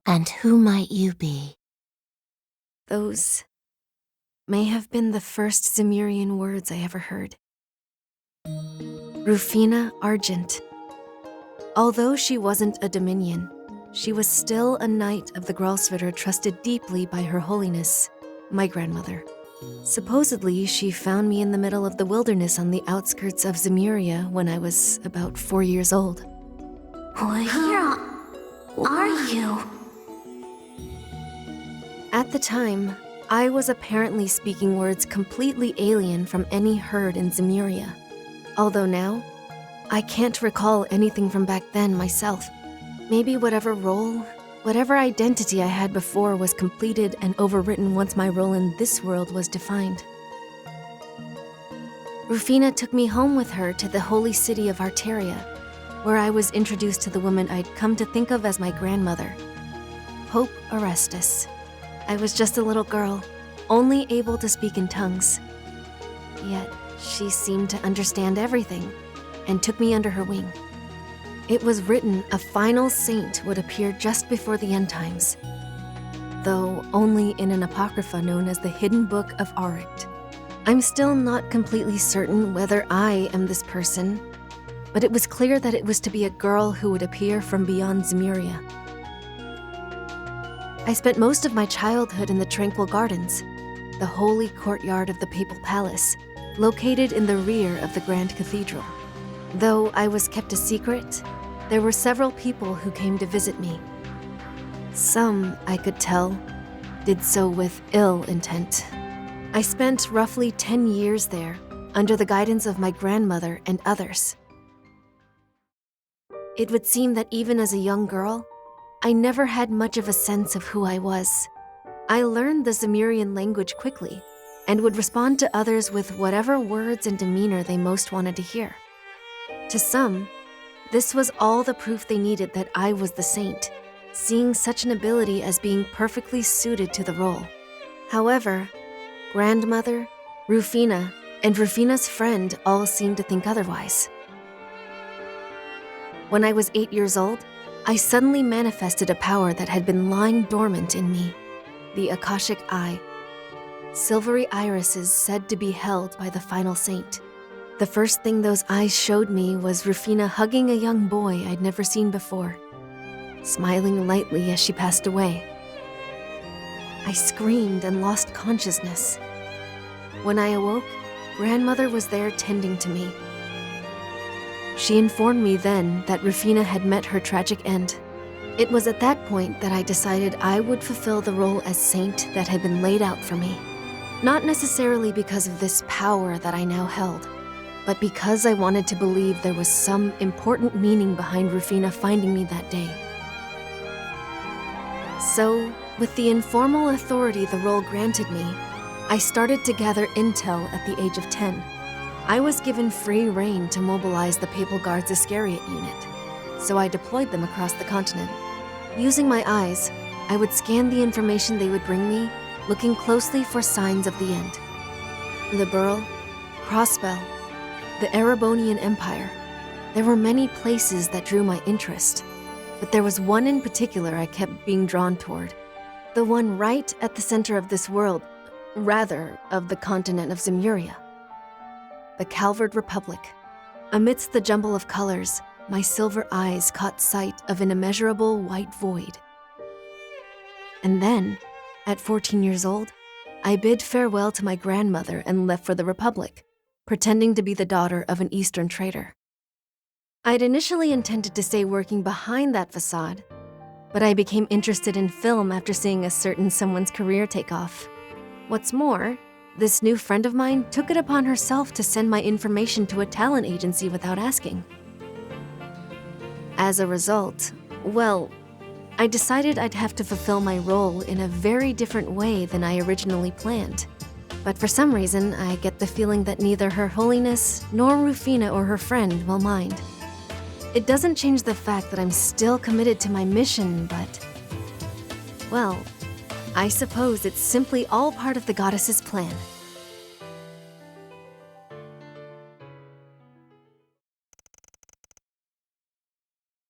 And who might you be? Those may have been the first Zemurian words I ever heard. Rufina Argent. Although she wasn't a Dominion, she was still a knight of the Gralsviter trusted deeply by Her Holiness, my grandmother. Supposedly, she found me in the middle of the wilderness on the outskirts of Zemuria when I was about 4 years old. Who are you? At the time, I was apparently speaking words completely alien from any heard in Zemuria. Although now, I can't recall anything from back then myself. Maybe whatever role, whatever identity I had before was completed and overwritten once my role in this world was defined. Rufina took me home with her to the holy city of Arteria, where I was introduced to the woman I'd come to think of as my grandmother, Pope Orestes. I was just a little girl, only able to speak in tongues. Yet, she seemed to understand everything, and took me under her wing. It was written a final saint would appear just before the end times, though only in an apocrypha known as the Hidden Book of Arict. I'm still not completely certain whether I am this person, but it was clear that it was to be a girl who would appear from beyond Zemuria. I spent most of my childhood in the Tranquil Gardens, the holy courtyard of the Papal Palace, located in the rear of the Grand Cathedral. Though I was kept a secret, there were several people who came to visit me. Some, I could tell, did so with ill intent. I spent roughly 10 years there, under the guidance of my grandmother and others. It would seem that even as a young girl, I never had much of a sense of who I was. I learned the Zemurian language quickly, and would respond to others with whatever words and demeanor they most wanted to hear. To some, this was all the proof they needed that I was the saint, seeing such an ability as being perfectly suited to the role. However, grandmother, Rufina, and Rufina's friend all seemed to think otherwise. When I was 8 years old, I suddenly manifested a power that had been lying dormant in me, the Akashic Eye. Silvery irises said to be held by the final saint. The first thing those eyes showed me was Rufina hugging a young boy I'd never seen before, smiling lightly as she passed away. I screamed and lost consciousness. When I awoke, grandmother was there tending to me. She informed me then that Rufina had met her tragic end. It was at that point that I decided I would fulfill the role as saint that had been laid out for me. Not necessarily because of this power that I now held, but because I wanted to believe there was some important meaning behind Rufina finding me that day. So, with the informal authority the role granted me, I started to gather intel at the age of 10. I was given free rein to mobilize the Papal Guard's Iscariot unit, so I deployed them across the continent. Using my eyes, I would scan the information they would bring me, looking closely for signs of the end. Liberal, Crossbell, the Erebonian Empire. There were many places that drew my interest, but there was one in particular I kept being drawn toward. The one right at the center of this world, rather, of the continent of Zemuria. The Calvard Republic. Amidst the jumble of colors, my silver eyes caught sight of an immeasurable white void. And then, at 14 years old, I bid farewell to my grandmother and left for the Republic, pretending to be the daughter of an Eastern trader. I'd initially intended to stay working behind that facade, but I became interested in film after seeing a certain someone's career take off. What's more, this new friend of mine took it upon herself to send my information to a talent agency without asking. As a result, well, I decided I'd have to fulfill my role in a very different way than I originally planned. But for some reason, I get the feeling that neither Her Holiness nor Rufina or her friend will mind. It doesn't change the fact that I'm still committed to my mission, but, well, I suppose it's simply all part of the goddess's plan.